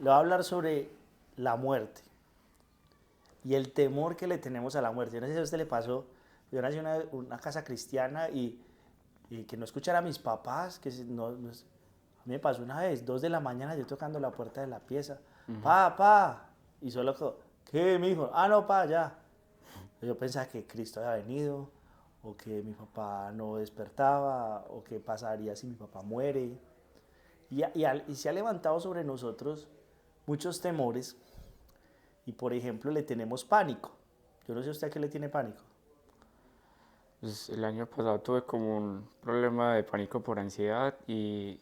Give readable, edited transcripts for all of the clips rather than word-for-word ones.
le voy a hablar sobre la muerte y el temor que le tenemos a la muerte. Yo no sé si a usted le pasó, yo nací en una casa cristiana y que no escuchara a mis papás, a mí me pasó una vez, 2 de la mañana, yo tocando la puerta de la pieza, pa, y solo, ¿qué, mijo? Ah, no, pa, ya. Yo pensaba que Cristo había venido, o que mi papá no despertaba, o qué pasaría si mi papá muere. Y se ha levantado sobre nosotros muchos temores, y por ejemplo le tenemos pánico. Yo no sé a usted a qué le tiene pánico. Pues el año pasado tuve como un problema de pánico por ansiedad y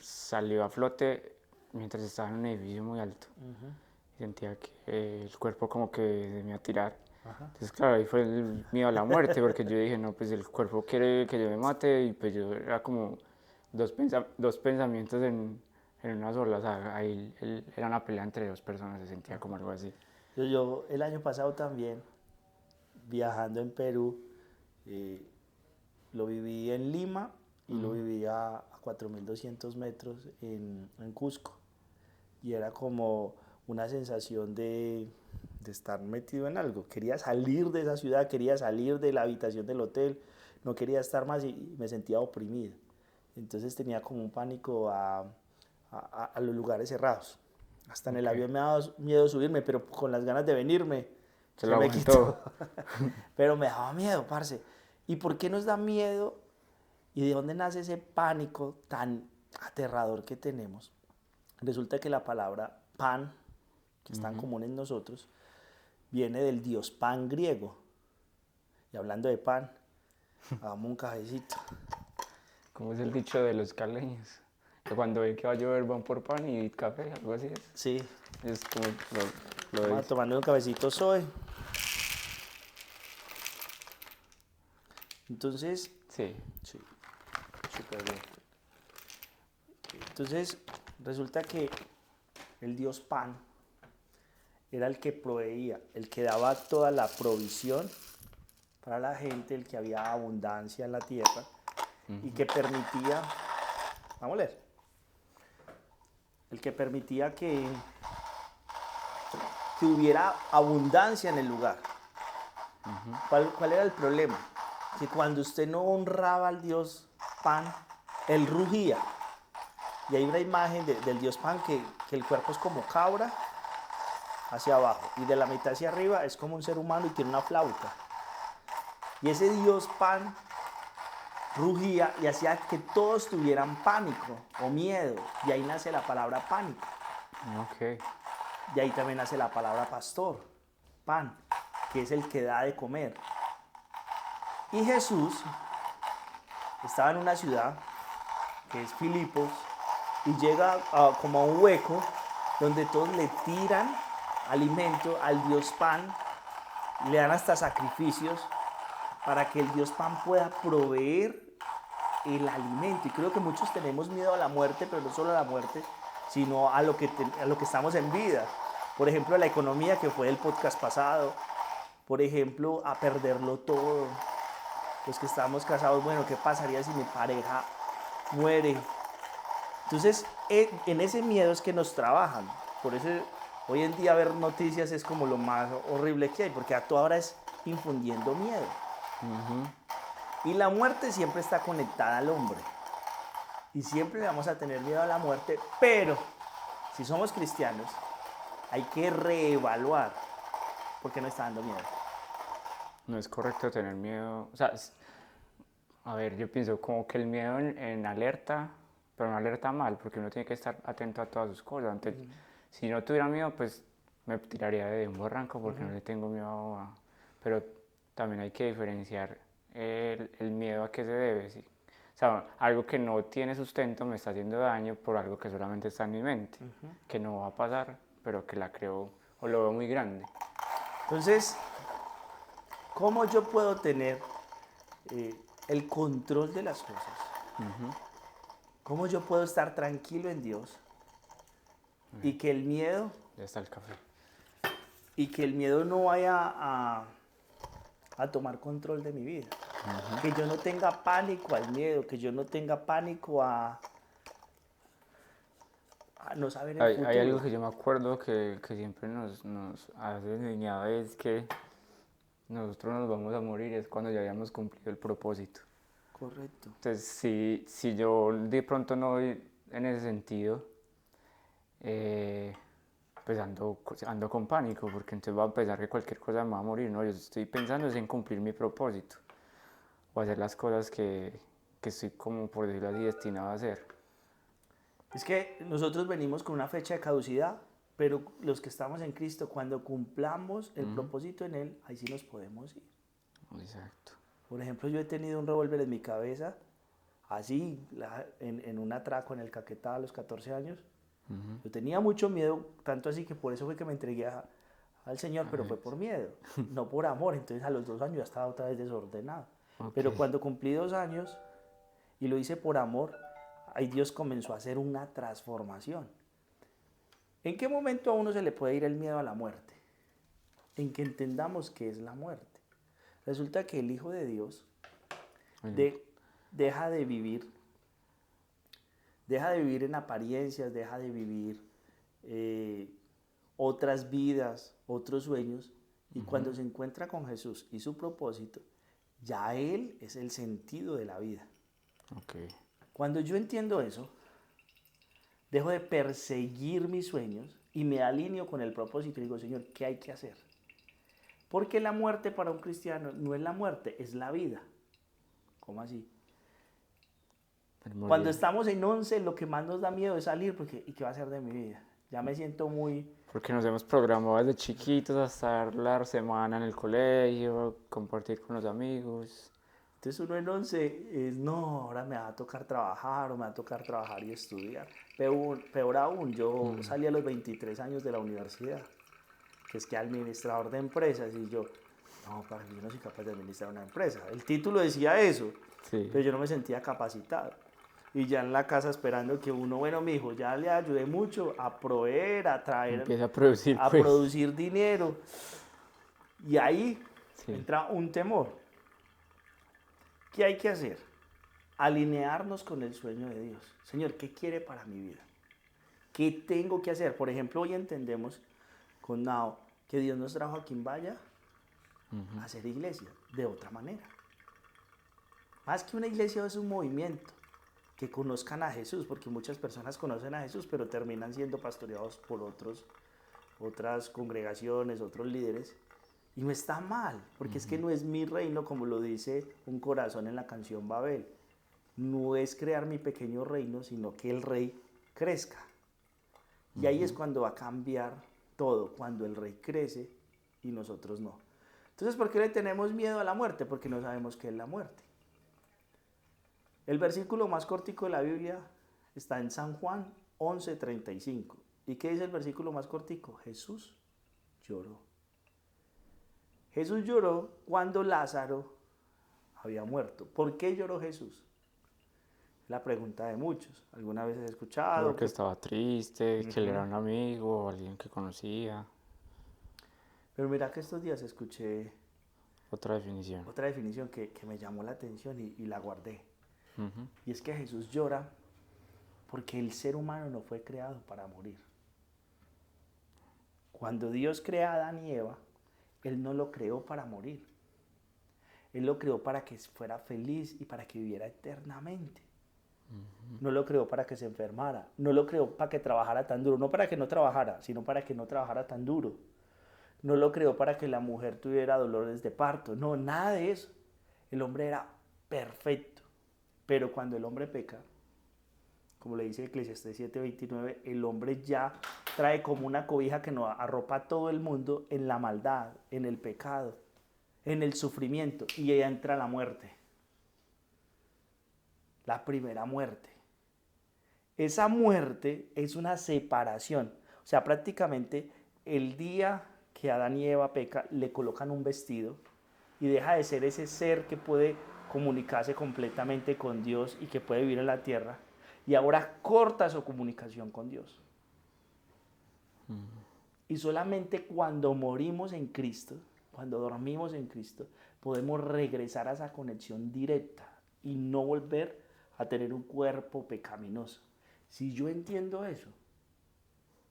salió a flote mientras estaba en un edificio muy alto. Sentía que el cuerpo como que se me iba a tirar. Ajá. Entonces, claro, ahí fue el miedo a la muerte, porque yo dije, no, pues el cuerpo quiere que yo me mate, y pues yo era como dos pensamientos en una sola, o sea, ahí era una pelea entre dos personas, se sentía como algo así. Yo el año pasado también, viajando en Perú, eh, lo viví en Lima y lo viví a 4.200 metros en Cusco. Y era como una sensación de estar metido en algo. Quería salir de esa ciudad, quería salir de la habitación del hotel, no quería estar más y me sentía oprimido. Entonces tenía como un pánico a los lugares cerrados. Hasta en el Ok, avión me daba miedo subirme, pero con las ganas de venirme se se lo me aguantó. quitó. Pero me daba miedo, parce. ¿Y por qué nos da miedo? ¿Y de dónde nace ese pánico tan aterrador que tenemos? Resulta que la palabra pan, que es tan común en nosotros, viene del dios Pan griego. Y hablando de pan, hagamos un cafecito. Como es el dicho de los caleños, que cuando ven que va a llover van por pan y café, algo así es. Sí, Es como lo vamos a dice. tomar un cafecito soy. Entonces, Sí. sí, súper bien. Entonces, resulta que el dios Pan era el que proveía, el que daba toda la provisión para la gente, el que había abundancia en la tierra y que permitía, vamos a leer, el que permitía que hubiera abundancia en el lugar. ¿Cuál era el problema? Que cuando usted no honraba al dios Pan, él rugía. Y hay una imagen del dios Pan que el cuerpo es como cabra hacia abajo y de la mitad hacia arriba es como un ser humano y tiene una flauta. Y ese dios Pan rugía y hacía que todos tuvieran pánico o miedo. Y ahí nace la palabra pánico. Ok. De ahí también nace la palabra pastor, pan, que es el que da de comer. Y Jesús estaba en una ciudad que es Filipos y llega como a un hueco donde todos le tiran alimento al dios pan, le dan hasta sacrificios para que el dios pan pueda proveer el alimento. Y creo que muchos tenemos miedo a la muerte, pero no solo a la muerte, sino a lo que estamos en vida. Por ejemplo, a la economía, que fue el podcast pasado. Por ejemplo, a perderlo todo. Los que estamos casados, bueno, ¿qué pasaría si mi pareja muere? Entonces, en ese miedo es que nos trabajan. Por eso hoy en día ver noticias es como lo más horrible que hay, porque a toda hora es infundiendo miedo. Y la muerte siempre está conectada al hombre. Y siempre vamos a tener miedo a la muerte, pero si somos cristianos, hay que reevaluar por qué no está dando miedo. No es correcto tener miedo. O sea, a ver, yo pienso como que el miedo en alerta, pero no alerta mal, porque uno tiene que estar atento a todas sus cosas. Antes, si no tuviera miedo, pues me tiraría de un barranco porque no le tengo miedo a... Pero también hay que diferenciar el miedo a qué se debe. ¿Sí? O sea, algo que no tiene sustento me está haciendo daño por algo que solamente está en mi mente, que no va a pasar, pero que la creo o lo veo muy grande. Entonces, ¿cómo yo puedo tener eh, el control de las cosas? ¿Cómo yo puedo estar tranquilo en Dios y que el miedo Ya está el café. no vaya a tomar control de mi vida? Que yo no tenga pánico al miedo, que yo no tenga pánico a no saber el Hay algo futuro. que yo me acuerdo que siempre nos hace enseñado es que nosotros nos vamos a morir es cuando ya hayamos cumplido el propósito. Correcto. Entonces, si yo de pronto no voy en ese sentido, eh, pues ando con pánico, porque entonces voy a pensar que cualquier cosa me va a morir, ¿no? Yo estoy pensando es en cumplir mi propósito, o hacer las cosas que estoy como, por decirlo así, destinado a hacer. Es que nosotros venimos con una fecha de caducidad, pero los que estamos en Cristo, cuando cumplamos el propósito en Él, ahí sí nos podemos ir. Exacto. Por ejemplo, yo he tenido un revólver en mi cabeza, así, en un atraco en el Caquetá a los 14 años. Yo tenía mucho miedo, tanto así que por eso fue que me entregué al Señor, pero fue por miedo, no por amor. Entonces a los 2 años ya estaba otra vez desordenado. Ok. Pero cuando cumplí 2 años y lo hice por amor, ahí Dios comenzó a hacer una transformación. ¿En qué momento a uno se le puede ir el miedo a la muerte? En que entendamos qué es la muerte. Resulta que el Hijo de Dios Bueno, de- deja de vivir, deja de vivir en apariencias, deja de vivir eh, otras vidas, otros sueños, y cuando se encuentra con Jesús y su propósito, ya Él es el sentido de la vida. ok. Cuando yo entiendo eso, dejo de perseguir mis sueños y me alineo con el propósito y digo, Señor, ¿qué hay que hacer? Porque la muerte para un cristiano no es la muerte, es la vida. ¿Cómo así? El Cuando morir. estamos en 11, lo que más nos da miedo es salir, porque ¿y qué va a ser de mi vida? Ya me siento muy... Porque nos hemos programado desde chiquitos hasta la semana en el colegio, compartir con los amigos. Entonces uno en 11 es, no, ahora me va a tocar trabajar o me va a tocar trabajar y estudiar. Peor aún, yo salí a los 23 años de la universidad, que es que administrador de empresas, y yo, no, para yo no soy capaz de administrar una empresa. El título decía eso, Sí. pero yo no me sentía capacitado. Y ya en la casa esperando que uno, bueno, mi hijo, ya le ayudé mucho a proveer, a traer, Empieza a producir, a pues. producir dinero. Y ahí Sí. entra un temor. ¿Qué hay que hacer? Alinearnos con el sueño de Dios. Señor, ¿qué quiere para mi vida? ¿Qué tengo que hacer? Por ejemplo, hoy entendemos con Nao que Dios nos trajo a Quimbaya a hacer iglesia de otra manera. Más que una iglesia es un movimiento, que conozcan a Jesús, porque muchas personas conocen a Jesús, pero terminan siendo pastoreados por otras congregaciones, otros líderes. Y no está mal, porque es que no es mi reino, como lo dice un corazón en la canción Babel. No es crear mi pequeño reino, sino que el rey crezca. Y ahí es cuando va a cambiar todo, cuando el rey crece y nosotros no. Entonces, ¿por qué le tenemos miedo a la muerte? Porque no sabemos qué es la muerte. El versículo más cortico de la Biblia está en San Juan 11:35. ¿Y qué dice el versículo más cortico? Jesús lloró. Jesús lloró cuando Lázaro había muerto. ¿Por qué lloró Jesús? La pregunta de muchos. ¿Alguna vez has escuchado? Porque estaba triste, que él era un amigo o alguien que conocía. Pero mira que estos días escuché Otra definición. otra definición que me llamó la atención y la guardé. Y es que Jesús llora porque el ser humano no fue creado para morir. Cuando Dios crea a Adán y Eva, Él no lo creó para morir. Él lo creó para que fuera feliz y para que viviera eternamente. No lo creó para que se enfermara. No lo creó para que trabajara tan duro. No para que no trabajara, sino para que no trabajara tan duro. No lo creó para que la mujer tuviera dolores de parto. No, nada de eso. El hombre era perfecto. Pero cuando el hombre peca, como le dice Eclesiastés 7:29, el hombre ya trae como una cobija que nos arropa a todo el mundo en la maldad, en el pecado, en el sufrimiento, y ahí entra la muerte. La primera muerte. Esa muerte es una separación. O sea, prácticamente el día que Adán y Eva pecan, le colocan un vestido y deja de ser ese ser que puede comunicarse completamente con Dios y que puede vivir en la tierra, y ahora corta su comunicación con Dios. Y solamente cuando morimos en Cristo, cuando dormimos en Cristo, podemos regresar a esa conexión directa y no volver a tener un cuerpo pecaminoso. Si yo entiendo eso,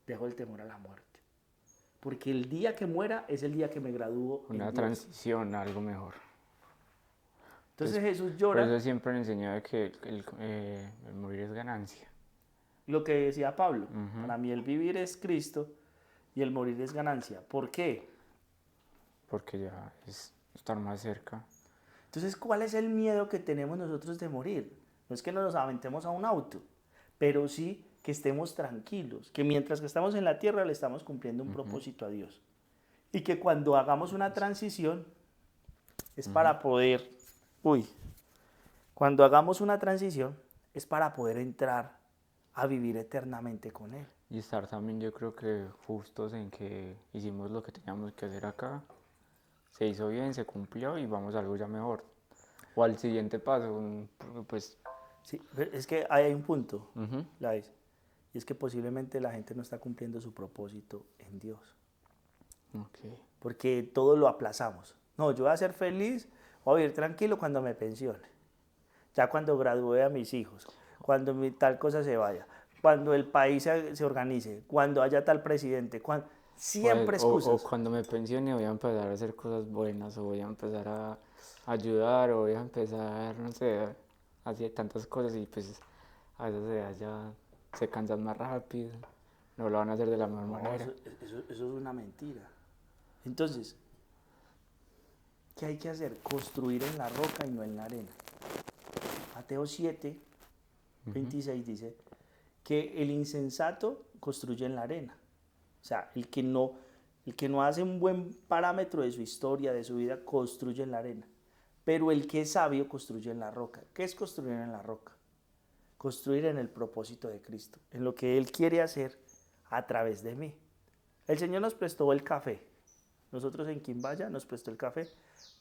dejo el temor a la muerte. Porque el día que muera es el día que me gradúo en Una Dios. transición a algo mejor. Entonces Jesús Por llora, eso siempre han enseñado que el morir es ganancia. lo que decía Pablo. Ujú. Para mí el vivir es Cristo y el morir es ganancia. ¿Por qué? Porque ya es estar más cerca. Entonces, ¿cuál es el miedo que tenemos nosotros de morir? No es que nos aventemos a un auto, pero sí que estemos tranquilos, que mientras que estamos en la tierra le estamos cumpliendo un propósito a Dios. Y que cuando hagamos una transición es para poder, cuando hagamos una transición es para poder entrar a vivir eternamente con Él. Y estar también, yo creo que justos en que hicimos lo que teníamos que hacer acá. Se hizo bien, se cumplió y vamos a algo ya mejor. O al siguiente paso, pues. Sí, es que hay un punto, Ujú. Lais, y es que posiblemente la gente no está cumpliendo su propósito en Dios. Ok. Porque todo lo aplazamos. No, yo voy a ser feliz, voy a vivir tranquilo cuando me pensione. Ya cuando gradúe a mis hijos, cuando tal cosa se vaya, cuando el país se organice, cuando haya tal presidente, siempre O excusas. cuando me pensione voy a empezar a hacer cosas buenas, o voy a empezar a ayudar, o voy a empezar, no sé, a hacer tantas cosas y pues a esa edad ya se cansan más rápido, no lo van a hacer de la mejor No, manera. eso es una mentira. Entonces, ¿qué hay que hacer? Construir en la roca y no en la arena. Mateo 7, 26 dice que el insensato construye en la arena. O sea, el que no hace un buen parámetro de su historia, de su vida, construye en la arena. Pero el que es sabio construye en la roca. ¿Qué es construir en la roca? Construir en el propósito de Cristo, en lo que Él quiere hacer a través de mí. El Señor nos prestó el café. Nosotros en Quimbaya nos prestó el café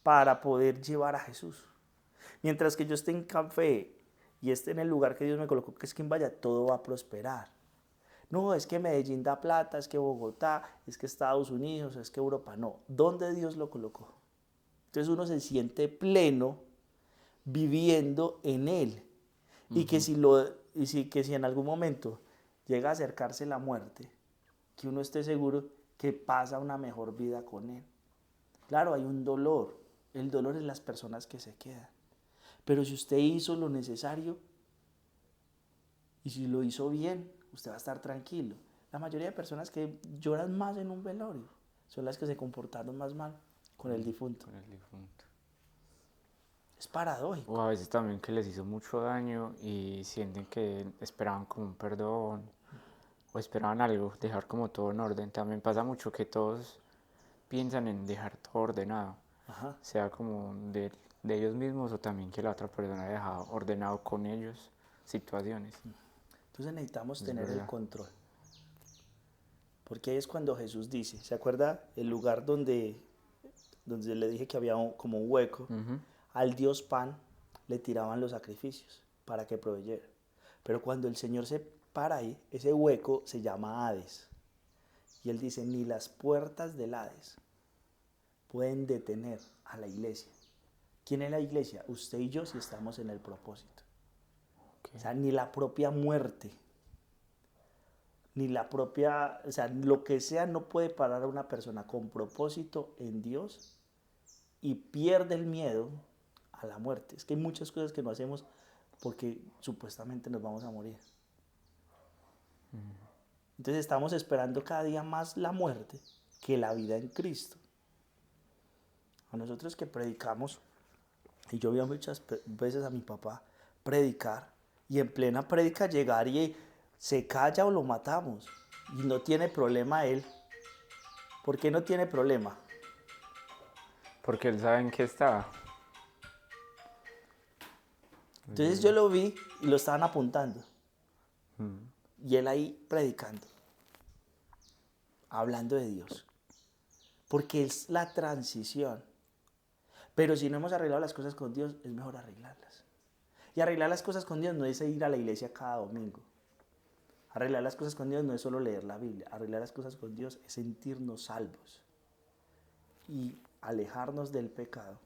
para poder llevar a Jesús. Mientras que yo esté en café y esté en el lugar que Dios me colocó, que es Quimbaya, todo va a prosperar. No, es que Medellín da plata, es que Bogotá, es que Estados Unidos, es que Europa. No, ¿dónde Dios lo colocó? Entonces uno se siente pleno viviendo en Él. Y que si en algún momento llega a acercarse la muerte, que uno esté seguro que pasa una mejor vida con Él. Claro, hay un dolor. El dolor es las personas que se quedan. Pero si usted hizo lo necesario y si lo hizo bien, usted va a estar tranquilo. La mayoría de personas que lloran más en un velorio son las que se comportaron más mal con el difunto. Con el difunto. Es paradójico. O a veces también que les hizo mucho daño y sienten que esperaban como un perdón o esperaban algo, dejar como todo en orden. También pasa mucho que todos piensan en dejar todo ordenado, Ajá. sea como de ellos mismos o también que la otra persona ha dejado ordenado con ellos situaciones. Entonces necesitamos Es tener el verdad. control. Porque ahí es cuando Jesús dice, ¿se acuerda el lugar donde le dije que había como un hueco? Ujú. Al Dios Pan le tiraban los sacrificios para que proveyera. Pero cuando el Señor se para ahí, ese hueco se llama Hades. Y Él dice, ni las puertas del Hades pueden detener a la iglesia. ¿Quién es la iglesia? Usted y yo si estamos en el propósito. Okay. O sea, ni la propia muerte, ni la propia, o sea, lo que sea no puede parar a una persona con propósito en Dios y pierde el miedo a la muerte. Es que hay muchas cosas que no hacemos porque supuestamente nos vamos a morir. Entonces estamos esperando cada día más la muerte que la vida en Cristo. A nosotros que predicamos, y yo vi muchas veces a mi papá predicar, y en plena prédica llegar y se calla o lo matamos, y no tiene problema él. ¿Por qué no tiene problema? Porque él sabe en qué está. Es Entonces yo verdad. lo vi y lo estaban apuntando, Mm. y él ahí predicando, hablando de Dios, porque es la transición. Pero si no hemos arreglado las cosas con Dios, es mejor arreglarlas. Y arreglar las cosas con Dios no es ir a la iglesia cada domingo. Arreglar las cosas con Dios no es solo leer la Biblia. Arreglar las cosas con Dios es sentirnos salvos y alejarnos del pecado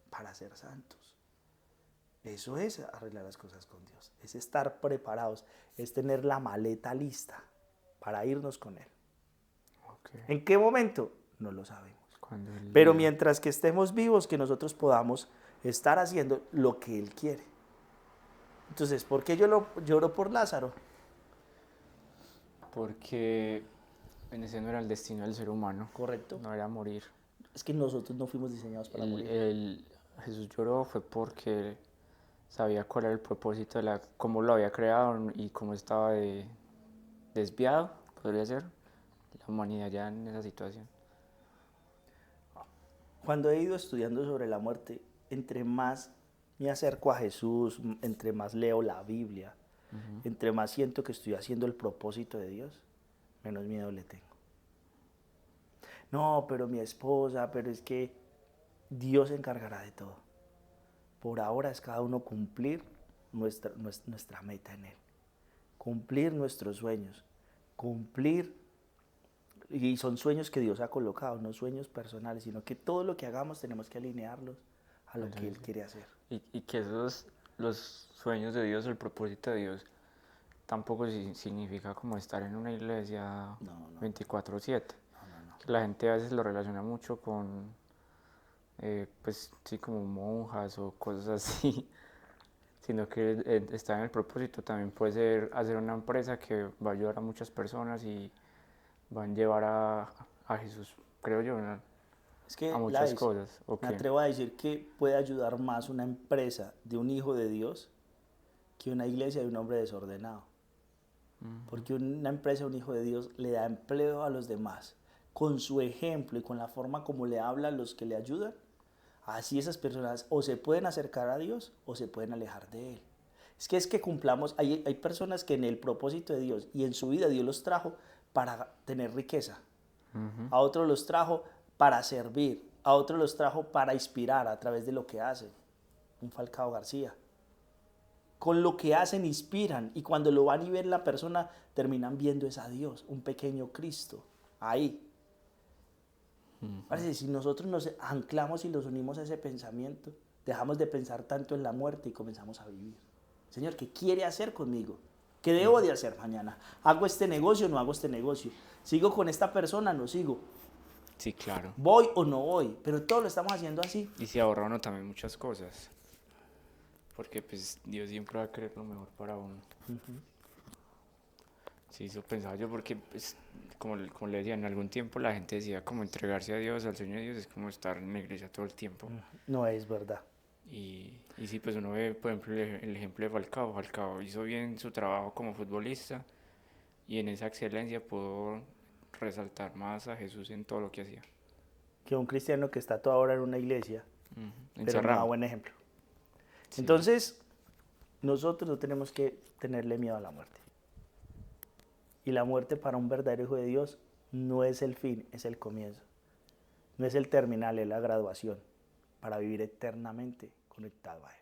para ser santos. Eso es arreglar las cosas con Dios. Es estar preparados, es tener la maleta lista. para irnos con Él. Ok. ¿En qué momento? No lo sabemos. Cuando el Pero día- mientras que estemos vivos, que nosotros podamos estar haciendo lo que Él quiere. Entonces, ¿por qué yo lloro por Lázaro? Porque ese no era el destino del ser humano. Correcto. No era morir. Es que nosotros no fuimos diseñados para morir. Jesús lloró fue porque sabía cuál era el propósito, cómo lo había creado y cómo estaba desviado, podría ser, la humanidad ya en esa situación. Cuando he ido estudiando sobre la muerte, entre más me acerco a Jesús, entre más leo la Biblia, entre más siento que estoy haciendo el propósito de Dios, menos miedo le tengo. No, pero mi esposa, pero es que Dios se encargará de todo. Por ahora es cada uno cumplir nuestra meta en Él. Cumplir nuestros sueños. Cumplir, y son sueños que Dios ha colocado, no sueños personales, sino que todo lo que hagamos tenemos que alinearlos a lo que Él quiere hacer. Y que los sueños de Dios, el propósito de Dios, tampoco significa como estar en una iglesia 24/7. Que la gente a veces lo relaciona mucho con, pues sí, como monjas o cosas así, sino que estar en el propósito también puede ser hacer una empresa que va a ayudar a muchas personas y van a llevar a Jesús, creo yo, ¿no? Es que A muchas cosas. ¿O me qué? atrevo a decir que puede ayudar más una empresa de un hijo de Dios que una iglesia de un hombre desordenado. Porque una empresa de un hijo de Dios le da empleo a los demás. Con su ejemplo y con la forma como le habla a los que le ayudan, así esas personas o se pueden acercar a Dios o se pueden alejar de Él. Es que cumplamos, hay personas que en el propósito de Dios y en su vida Dios los trajo para tener riqueza. A otros los trajo para servir, a otros los trajo para inspirar a través de lo que hacen. Un Falcao García. Con lo que hacen inspiran y cuando lo van y ven la persona terminan viendo es a Dios, un pequeño Cristo, ahí. Parece, si nosotros nos anclamos y nos unimos a ese pensamiento, dejamos de pensar tanto en la muerte y comenzamos a vivir. Señor, ¿qué quiere hacer conmigo? ¿Qué debo de hacer mañana? ¿Hago este negocio o no hago este negocio? ¿Sigo con esta persona o no sigo? Sí, claro. ¿Voy o no voy? Pero todo lo estamos haciendo así. Y se ahorra uno también muchas cosas. Porque pues Dios siempre va a querer lo mejor para uno. Sí, eso pensaba yo porque, pues, como le decía, en algún tiempo la gente decía como entregarse a Dios, al sueño de Dios, es como estar en la iglesia todo el tiempo. No es verdad. Y sí, pues uno ve, por ejemplo, el ejemplo de Falcao. Falcao hizo bien su trabajo como futbolista y en esa excelencia pudo resaltar más a Jesús en todo lo que hacía. Que un cristiano que está toda hora en una iglesia, pero no da Encerrado. buen ejemplo. Sí. Entonces, nosotros no tenemos que tenerle miedo a la muerte. Y la muerte para un verdadero hijo de Dios no es el fin, es el comienzo. No es el terminal, es la graduación para vivir eternamente conectado a Él.